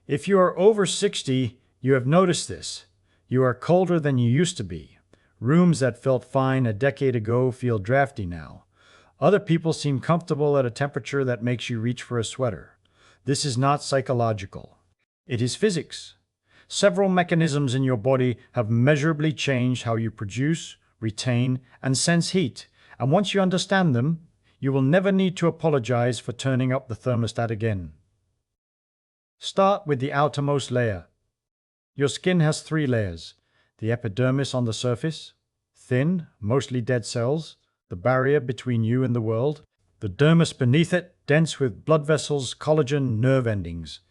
If you are over 60, you have noticed this. You are colder than you used to be. Rooms that felt fine a decade ago feel drafty now. Other people seem comfortable at a temperature that makes you reach for a sweater. This is not psychological. It is physics. Several mechanisms in your body have measurably changed how you produce, retain, and sense heat, and once you understand them, you will never need to apologize for turning up the thermostat again. Start with the outermost layer. Your skin has 3 layers: the epidermis on the surface, thin, mostly dead cells, the barrier between you and the world; the dermis beneath it, dense with blood vessels, collagen, nerve endings;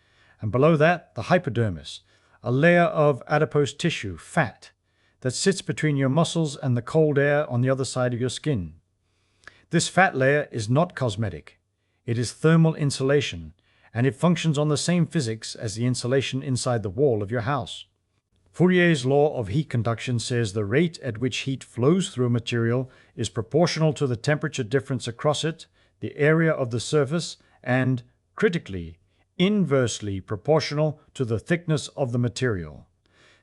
and below that, the hypodermis, a layer of adipose tissue, fat, that sits between your muscles and the cold air on the other side of your skin. This fat layer is not cosmetic. It is thermal insulation, and it functions on the same physics as the insulation inside the wall of your house. Fourier's law of heat conduction says the rate at which heat flows through a material is proportional to the temperature difference across it, the area of the surface, and, critically, inversely proportional to the thickness of the material.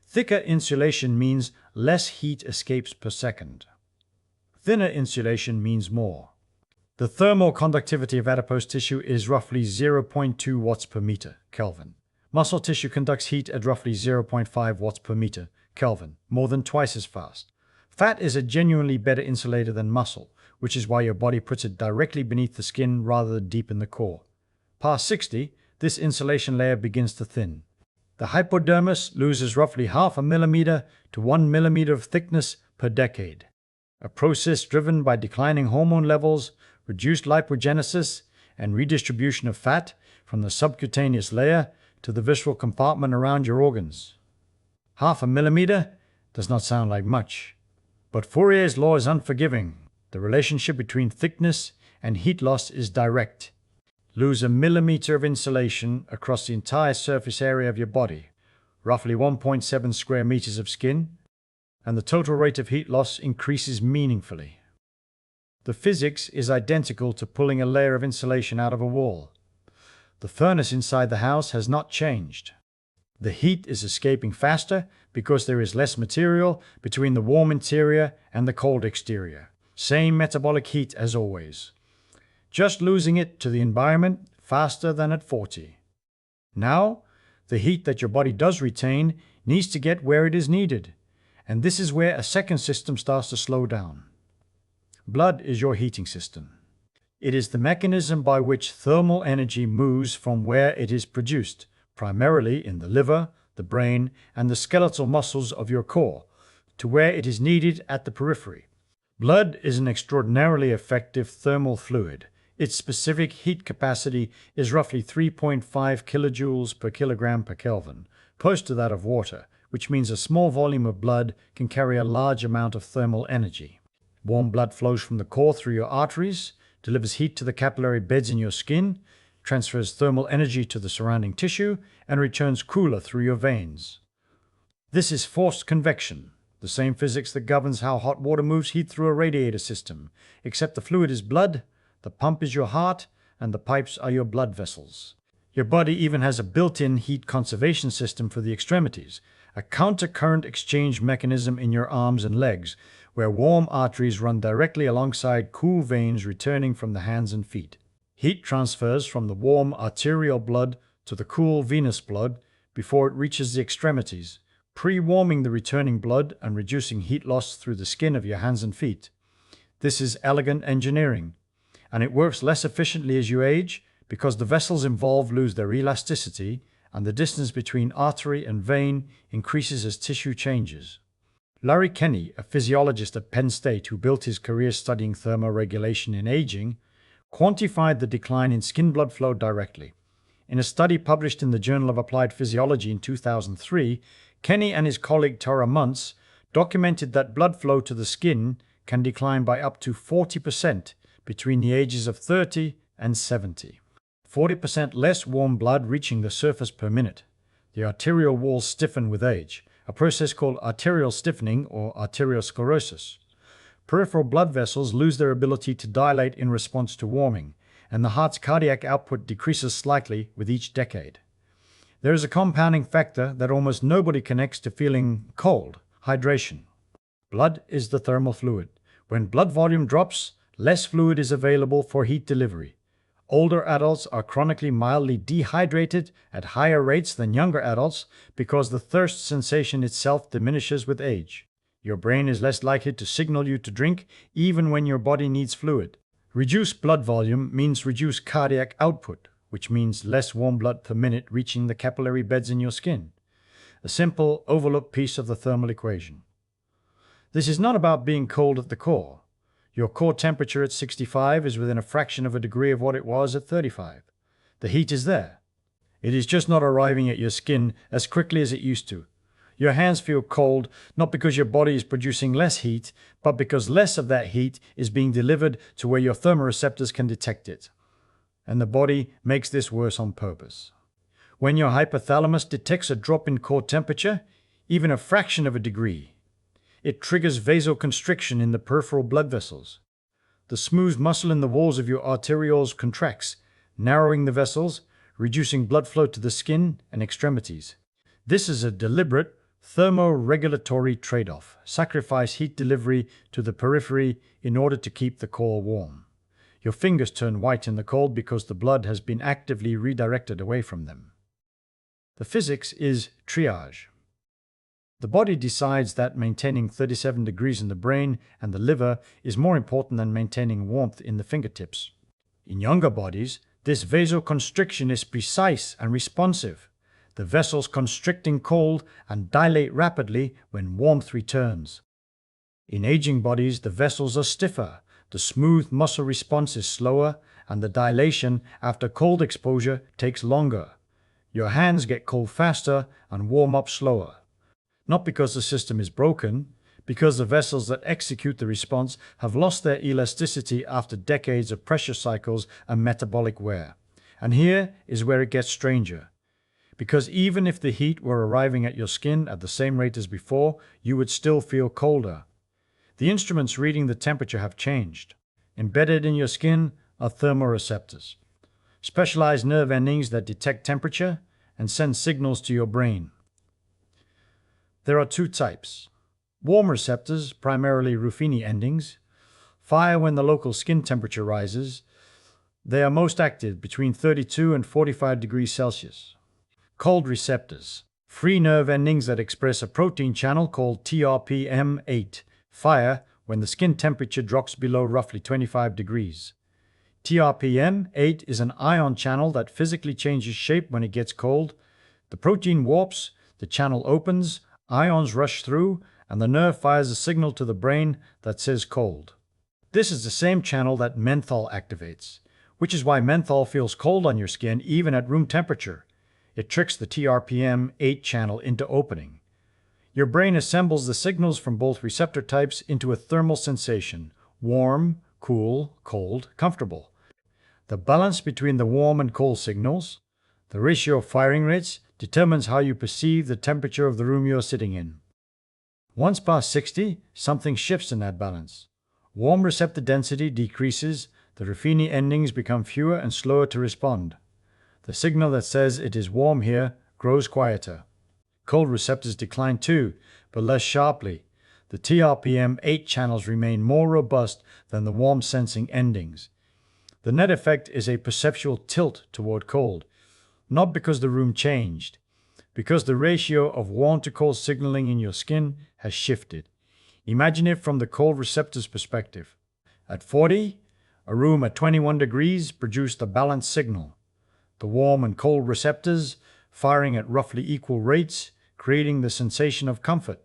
Thicker insulation means less heat escapes per second. Thinner insulation means more. The thermal conductivity of adipose tissue is roughly 0.2 watts per meter Kelvin. Muscle tissue conducts heat at roughly 0.5 watts per meter Kelvin, more than twice as fast. Fat is a genuinely better insulator than muscle, which is why your body puts it directly beneath the skin rather than deep in the core. Past 60, this insulation layer begins to thin. The hypodermis loses roughly half a millimeter to 1 millimeter of thickness per decade, a process driven by declining hormone levels, reduced lipogenesis, and redistribution of fat from the subcutaneous layer to the visceral compartment around your organs. Half a millimeter does not sound like much, but Fourier's law is unforgiving. The relationship between thickness and heat loss is direct. Lose a millimeter of insulation across the entire surface area of your body, roughly 1.7 square meters of skin, and the total rate of heat loss increases meaningfully. The physics is identical to pulling a layer of insulation out of a wall. The furnace inside the house has not changed. The heat is escaping faster because there is less material between the warm interior and the cold exterior. Same metabolic heat as always. Just losing it to the environment faster than at 40. Now, the heat that your body does retain needs to get where it is needed, and this is where a second system starts to slow down. Blood is your heating system. It is the mechanism by which thermal energy moves from where it is produced, primarily in the liver, the brain, and the skeletal muscles of your core, to where it is needed at the periphery. Blood is an extraordinarily effective thermal fluid. Its specific heat capacity is roughly 3.5 kilojoules per kilogram per Kelvin, close to that of water, which means a small volume of blood can carry a large amount of thermal energy. Warm blood flows from the core through your arteries, delivers heat to the capillary beds in your skin, transfers thermal energy to the surrounding tissue, and returns cooler through your veins. This is forced convection, the same physics that governs how hot water moves heat through a radiator system, except the fluid is blood, the pump is your heart, and the pipes are your blood vessels. Your body even has a built-in heat conservation system for the extremities, a counter-current exchange mechanism in your arms and legs, where warm arteries run directly alongside cool veins returning from the hands and feet. Heat transfers from the warm arterial blood to the cool venous blood before it reaches the extremities, pre-warming the returning blood and reducing heat loss through the skin of your hands and feet. This is elegant engineering, and it works less efficiently as you age because the vessels involved lose their elasticity and the distance between artery and vein increases as tissue changes. Larry Kenney, a physiologist at Penn State who built his career studying thermoregulation in aging, quantified the decline in skin blood flow directly. In a study published in the Journal of Applied Physiology in 2003, Kenney and his colleague Tara Muntz documented that blood flow to the skin can decline by up to 40% between the ages of 30 and 70. 40% less warm blood reaching the surface per minute. The arterial walls stiffen with age, a process called arterial stiffening or arteriosclerosis. Peripheral blood vessels lose their ability to dilate in response to warming, and the heart's cardiac output decreases slightly with each decade. There is a compounding factor that almost nobody connects to feeling cold: hydration. Blood is the thermal fluid. When blood volume drops, less fluid is available for heat delivery. Older adults are chronically mildly dehydrated at higher rates than younger adults because the thirst sensation itself diminishes with age. Your brain is less likely to signal you to drink even when your body needs fluid. Reduced blood volume means reduced cardiac output, which means less warm blood per minute reaching the capillary beds in your skin. A simple, overlooked piece of the thermal equation. This is not about being cold at the core. Your core temperature at 65 is within a fraction of a degree of what it was at 35. The heat is there. It is just not arriving at your skin as quickly as it used to. Your hands feel cold not because your body is producing less heat, but because less of that heat is being delivered to where your thermoreceptors can detect it. And the body makes this worse on purpose. When your hypothalamus detects a drop in core temperature, even a fraction of a degree, it triggers vasoconstriction in the peripheral blood vessels. The smooth muscle in the walls of your arterioles contracts, narrowing the vessels, reducing blood flow to the skin and extremities. This is a deliberate thermoregulatory trade-off. Sacrifice heat delivery to the periphery in order to keep the core warm. Your fingers turn white in the cold because the blood has been actively redirected away from them. The physics is triage. The body decides that maintaining 37 degrees in the brain and the liver is more important than maintaining warmth in the fingertips. In younger bodies, this vasoconstriction is precise and responsive. The vessels constrict in cold and dilate rapidly when warmth returns. In aging bodies, the vessels are stiffer, the smooth muscle response is slower, and the dilation after cold exposure takes longer. Your hands get cold faster and warm up slower. Not because the system is broken, because the vessels that execute the response have lost their elasticity after decades of pressure cycles and metabolic wear. And here is where it gets stranger. Because even if the heat were arriving at your skin at the same rate as before, you would still feel colder. The instruments reading the temperature have changed. Embedded in your skin are thermoreceptors, specialized nerve endings that detect temperature and send signals to your brain. There are two types. Warm receptors, primarily Ruffini endings, fire when the local skin temperature rises. They are most active between 32 and 45 degrees Celsius. Cold receptors, free nerve endings that express a protein channel called TRPM8, fire when the skin temperature drops below roughly 25 degrees. TRPM8 is an ion channel that physically changes shape when it gets cold. The protein warps, the channel opens, ions rush through, and the nerve fires a signal to the brain that says cold. This is the same channel that menthol activates, which is why menthol feels cold on your skin even at room temperature. It tricks the TRPM8 channel into opening. Your brain assembles the signals from both receptor types into a thermal sensation: warm, cool, cold, comfortable. The balance between the warm and cold signals, the ratio of firing rates, determines how you perceive the temperature of the room you're sitting in. Once past 60, something shifts in that balance. Warm receptor density decreases, the Ruffini endings become fewer and slower to respond. The signal that says it is warm here grows quieter. Cold receptors decline too, but less sharply. The TRPM8 channels remain more robust than the warm sensing endings. The net effect is a perceptual tilt toward cold. Not because the room changed, because the ratio of warm to cold signaling in your skin has shifted. Imagine it from the cold receptor's perspective. At 40, a room at 21 degrees produced a balanced signal. The warm and cold receptors firing at roughly equal rates, creating the sensation of comfort.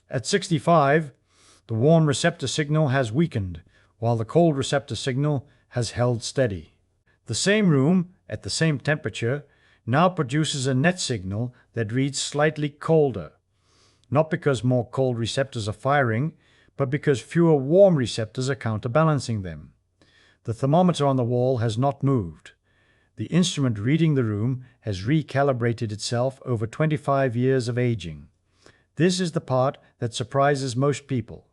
At 65, the warm receptor signal has weakened, while the cold receptor signal has held steady. The same room, at the same temperature, now produces a net signal that reads slightly colder. Not because more cold receptors are firing, but because fewer warm receptors are counterbalancing them. The thermometer on the wall has not moved. The instrument reading the room has recalibrated itself over 25 years of aging. This is the part that surprises most people.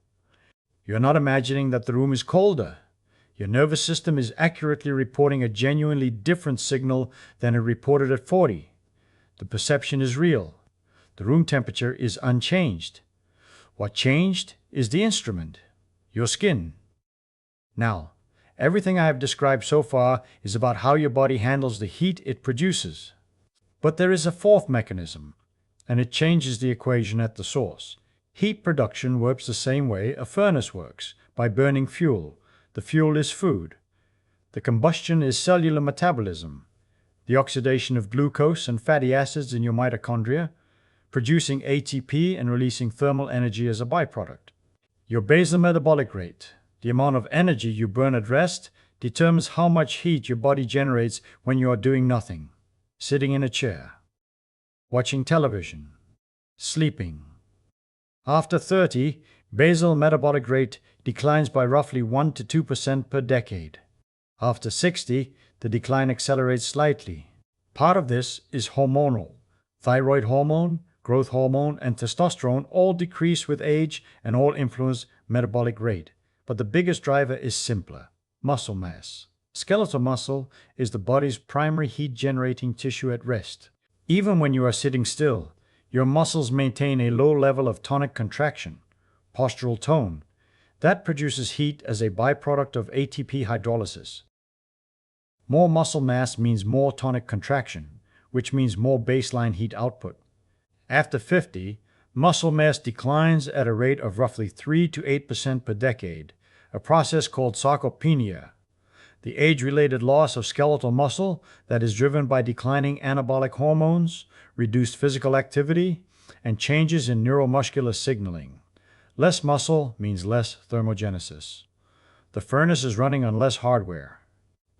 You're not imagining that the room is colder. Your nervous system is accurately reporting a genuinely different signal than it reported at 40. The perception is real. The room temperature is unchanged. What changed is the instrument, your skin. Now, everything I have described so far is about how your body handles the heat it produces. But there is a fourth mechanism, and it changes the equation at the source. Heat production works the same way a furnace works, by burning fuel. The fuel is food. The combustion is cellular metabolism, the oxidation of glucose and fatty acids in your mitochondria, producing ATP and releasing thermal energy as a byproduct. Your basal metabolic rate, the amount of energy you burn at rest, determines how much heat your body generates when you are doing nothing, sitting in a chair, watching television, sleeping. After 30, basal metabolic rate declines by roughly 1 to 2% per decade. After 60, the decline accelerates slightly. Part of this is hormonal. Thyroid hormone, growth hormone, and testosterone all decrease with age and all influence metabolic rate. But the biggest driver is simpler: muscle mass. Skeletal muscle is the body's primary heat-generating tissue at rest. Even when you are sitting still, your muscles maintain a low level of tonic contraction, postural tone. That produces heat as a byproduct of ATP hydrolysis. More muscle mass means more tonic contraction, which means more baseline heat output. After 50, muscle mass declines at a rate of roughly 3 to 8% per decade, a process called sarcopenia, the age-related loss of skeletal muscle that is driven by declining anabolic hormones, reduced physical activity, and changes in neuromuscular signaling. Less muscle means less thermogenesis. The furnace is running on less hardware.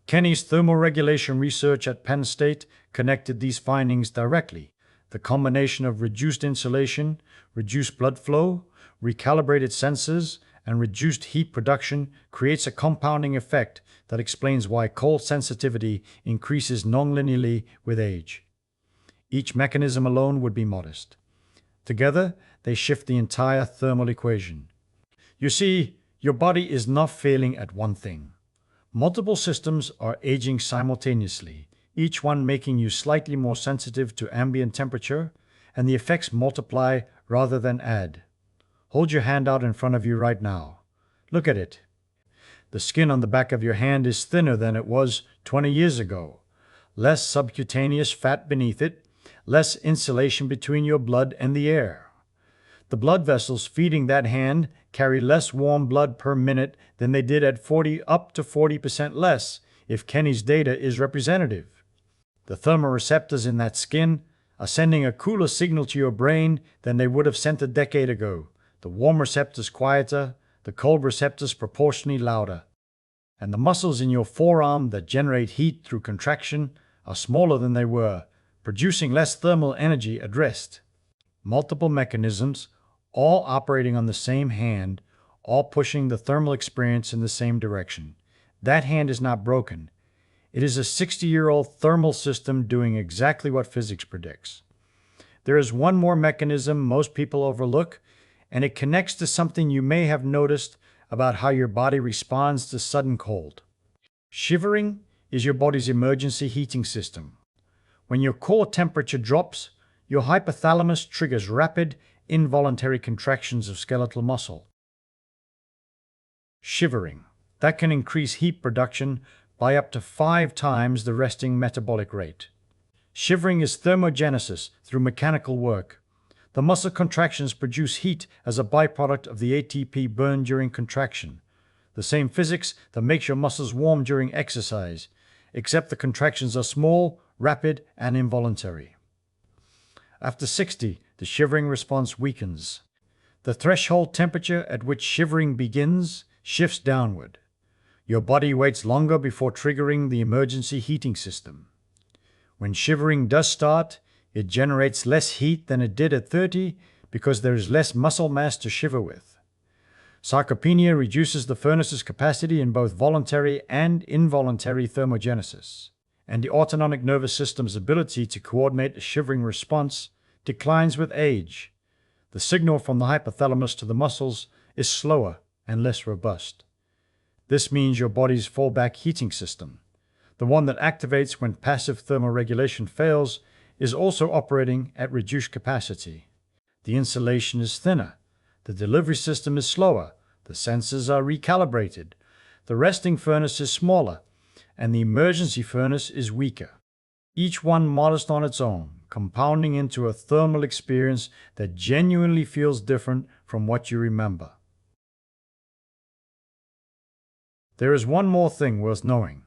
Kenny's thermoregulation research at Penn State connected these findings directly. The combination of reduced insulation, reduced blood flow, recalibrated sensors, and reduced heat production creates a compounding effect that explains why cold sensitivity increases nonlinearly with age. Each mechanism alone would be modest. Together, they shift the entire thermal equation. You see, your body is not failing at one thing. Multiple systems are aging simultaneously, each one making you slightly more sensitive to ambient temperature, and the effects multiply rather than add. Hold your hand out in front of you right now. Look at it. The skin on the back of your hand is thinner than it was 20 years ago. Less subcutaneous fat beneath it, less insulation between your blood and the air. The blood vessels feeding that hand carry less warm blood per minute than they did at 40 up to 40% less, if Kenny's data is representative. The thermoreceptors in that skin are sending a cooler signal to your brain than they would have sent a decade ago. The warm receptors quieter, the cold receptors proportionally louder. And the muscles in your forearm that generate heat through contraction are smaller than they were, producing less thermal energy at rest. Multiple mechanisms, all operating on the same hand, all pushing the thermal experience in the same direction. That hand is not broken. It is a 60-year-old thermal system doing exactly what physics predicts. There is one more mechanism most people overlook, and it connects to something you may have noticed about how your body responds to sudden cold. Shivering is your body's emergency heating system. When your core temperature drops, your hypothalamus triggers rapid, involuntary contractions of skeletal muscle. Shivering. That can increase heat production by up to 5 times the resting metabolic rate. Shivering is thermogenesis through mechanical work. The muscle contractions produce heat as a byproduct of the ATP burned during contraction. The same physics that makes your muscles warm during exercise, except the contractions are small, rapid, and involuntary. After 60, the shivering response weakens. The threshold temperature at which shivering begins shifts downward. Your body waits longer before triggering the emergency heating system. When shivering does start, it generates less heat than it did at 30 because there is less muscle mass to shiver with. Sarcopenia reduces the furnace's capacity in both voluntary and involuntary thermogenesis, and the autonomic nervous system's ability to coordinate a shivering response declines with age. The signal from the hypothalamus to the muscles is slower and less robust. This means your body's fallback heating system, the one that activates when passive thermoregulation fails, is also operating at reduced capacity. The insulation is thinner, the delivery system is slower, the sensors are recalibrated, the resting furnace is smaller, and the emergency furnace is weaker. Each one modest on its own, compounding into a thermal experience that genuinely feels different from what you remember. There is one more thing worth knowing,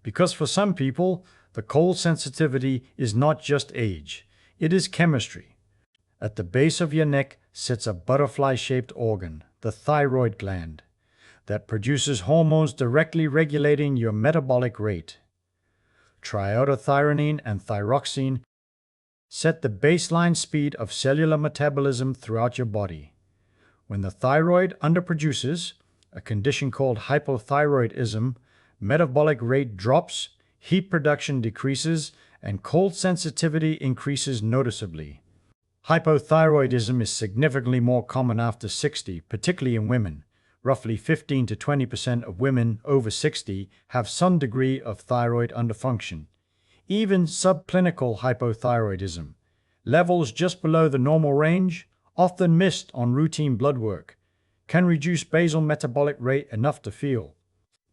because for some people, the cold sensitivity is not just age, it is chemistry. At the base of your neck sits a butterfly-shaped organ, the thyroid gland, that produces hormones directly regulating your metabolic rate. Triiodothyronine and thyroxine set the baseline speed of cellular metabolism throughout your body. When the thyroid underproduces, a condition called hypothyroidism, metabolic rate drops, heat production decreases, and cold sensitivity increases noticeably. Hypothyroidism is significantly more common after 60, particularly in women. Roughly 15 to 20% of women over 60 have some degree of thyroid underfunction. Even subclinical hypothyroidism, levels just below the normal range, often missed on routine blood work, can reduce basal metabolic rate enough to feel.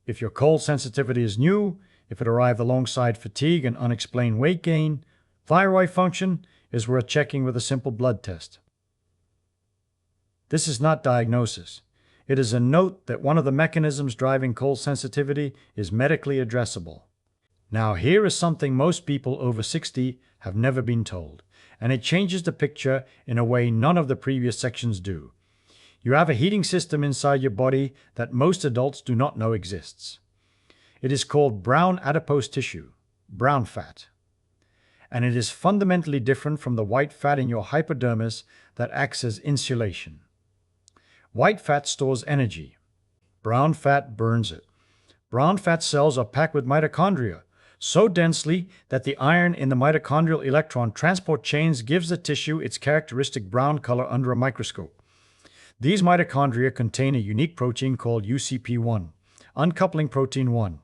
If your cold sensitivity is new, if it arrived alongside fatigue and unexplained weight gain, thyroid function is worth checking with a simple blood test. This is not diagnosis. It is a note that one of the mechanisms driving cold sensitivity is medically addressable. Now, here is something most people over 60 have never been told, and it changes the picture in a way none of the previous sections do. You have a heating system inside your body that most adults do not know exists. It is called brown adipose tissue, brown fat. And it is fundamentally different from the white fat in your hypodermis that acts as insulation. White fat stores energy. Brown fat burns it. Brown fat cells are packed with mitochondria, so densely that the iron in the mitochondrial electron transport chains gives the tissue its characteristic brown color under a microscope. These mitochondria contain a unique protein called UCP1, uncoupling protein 1,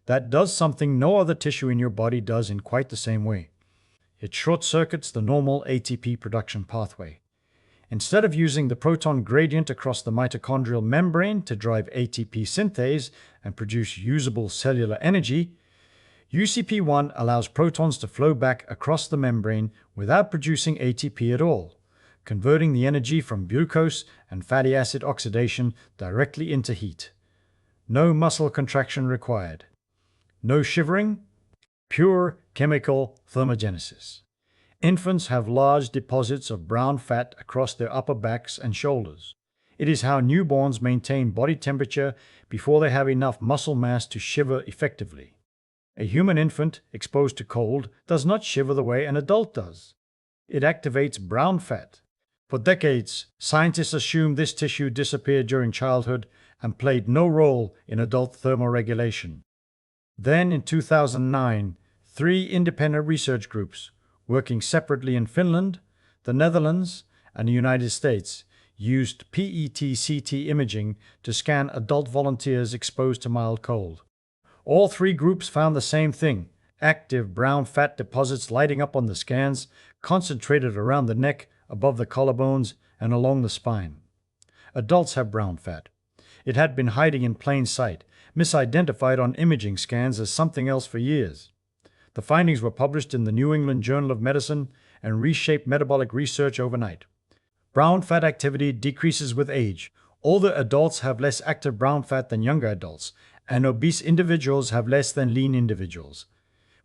that does something no other tissue in your body does in quite the same way. It short-circuits the normal ATP production pathway. Instead of using the proton gradient across the mitochondrial membrane to drive ATP synthase and produce usable cellular energy, UCP1 allows protons to flow back across the membrane without producing ATP at all, converting the energy from glucose and fatty acid oxidation directly into heat. No muscle contraction required. No shivering, pure chemical thermogenesis. Infants have large deposits of brown fat across their upper backs and shoulders. It is how newborns maintain body temperature before they have enough muscle mass to shiver effectively. A human infant exposed to cold does not shiver the way an adult does. It activates brown fat. For decades, scientists assumed this tissue disappeared during childhood and played no role in adult thermoregulation. Then, in 2009, 3 independent research groups, working separately in Finland, the Netherlands, and the United States, used PET-CT imaging to scan adult volunteers exposed to mild cold. All 3 groups found the same thing: active brown fat deposits lighting up on the scans, concentrated around the neck, above the collarbones, and along the spine. Adults have brown fat. It had been hiding in plain sight, misidentified on imaging scans as something else for years. The findings were published in the New England Journal of Medicine and reshaped metabolic research overnight. Brown fat activity decreases with age. Older adults have less active brown fat than younger adults, and obese individuals have less than lean individuals.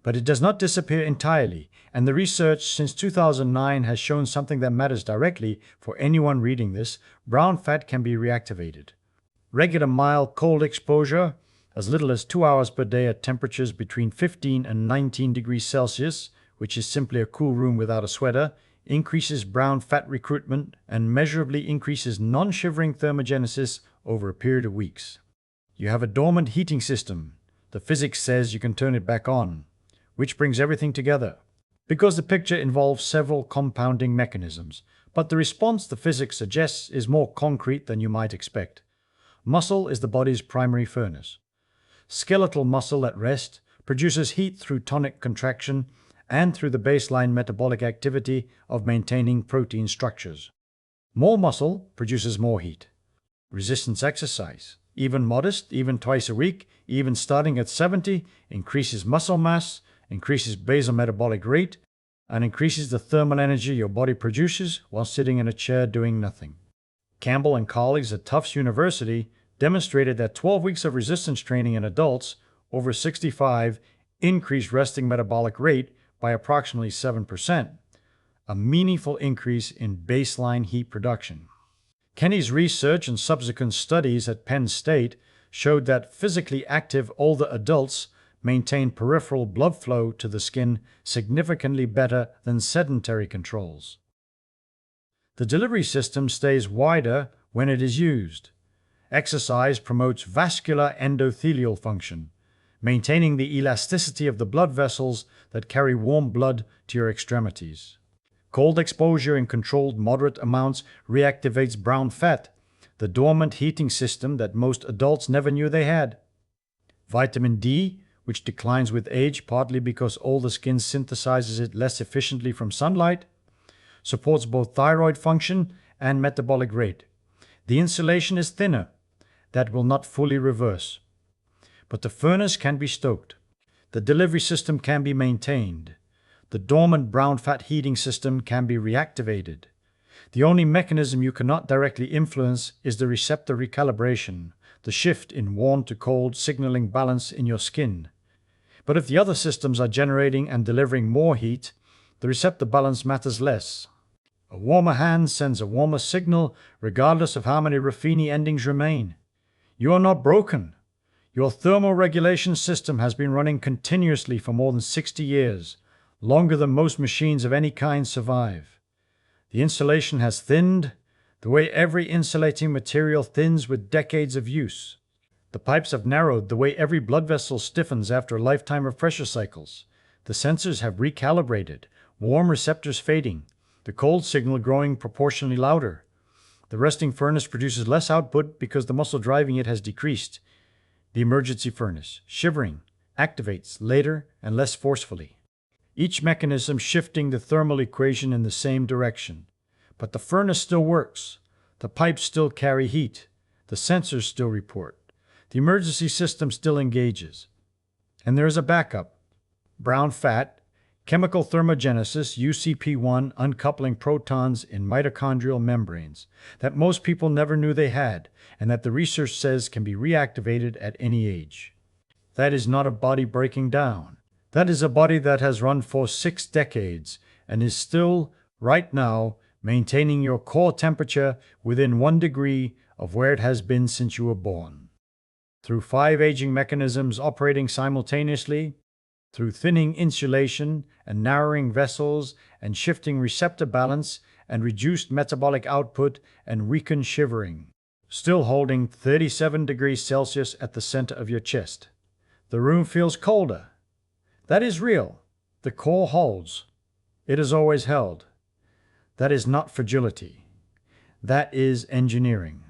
But it does not disappear entirely, and the research since 2009 has shown something that matters directly for anyone reading this: brown fat can be reactivated. Regular mild cold exposure, as little as 2 hours per day at temperatures between 15 and 19 degrees Celsius, which is simply a cool room without a sweater, increases brown fat recruitment and measurably increases non-shivering thermogenesis over a period of weeks. You have a dormant heating system. The physics says you can turn it back on, which brings everything together. Because the picture involves several compounding mechanisms, but the response the physics suggests is more concrete than you might expect. Muscle is the body's primary furnace. Skeletal muscle at rest produces heat through tonic contraction and through the baseline metabolic activity of maintaining protein structures. More muscle produces more heat. Resistance exercise, even modest, even twice a week, even starting at 70, increases muscle mass, increases basal metabolic rate, and increases the thermal energy your body produces while sitting in a chair doing nothing. Campbell and colleagues at Tufts University demonstrated that 12 weeks of resistance training in adults over 65 increased resting metabolic rate by approximately 7%, a meaningful increase in baseline heat production. Kenny's research and subsequent studies at Penn State showed that physically active older adults maintain peripheral blood flow to the skin significantly better than sedentary controls. The delivery system stays wider when it is used. Exercise promotes vascular endothelial function, maintaining the elasticity of the blood vessels that carry warm blood to your extremities. Cold exposure in controlled moderate amounts reactivates brown fat, the dormant heating system that most adults never knew they had. Vitamin D, which declines with age partly because older skin synthesizes it less efficiently from sunlight, supports both thyroid function and metabolic rate. The insulation is thinner. That will not fully reverse. But the furnace can be stoked. The delivery system can be maintained. The dormant brown fat heating system can be reactivated. The only mechanism you cannot directly influence is the receptor recalibration, the shift in warm to cold signaling balance in your skin. But if the other systems are generating and delivering more heat, the receptor balance matters less. A warmer hand sends a warmer signal regardless of how many Ruffini endings remain. You are not broken. Your thermoregulation system has been running continuously for more than 60 years, longer than most machines of any kind survive. The insulation has thinned the way every insulating material thins with decades of use. The pipes have narrowed the way every blood vessel stiffens after a lifetime of pressure cycles. The sensors have recalibrated, warm receptors fading, the cold signal growing proportionally louder. The resting furnace produces less output because the muscle driving it has decreased. The emergency furnace, shivering, activates later and less forcefully. Each mechanism shifting the thermal equation in the same direction. But the furnace still works. The pipes still carry heat. The sensors still report. The emergency system still engages. And there is a backup. Brown fat, chemical thermogenesis, UCP1 uncoupling protons in mitochondrial membranes that most people never knew they had, and that the research says can be reactivated at any age. That is not a body breaking down. That is a body that has run for 6 decades and is still, right now, maintaining your core temperature within 1 degree of where it has been since you were born. Through 5 aging mechanisms operating simultaneously, through thinning insulation and narrowing vessels and shifting receptor balance and reduced metabolic output and weakened shivering, still holding 37 degrees Celsius at the center of your chest. The room feels colder. That is real. The core holds. It has always held. That is not fragility. That is engineering.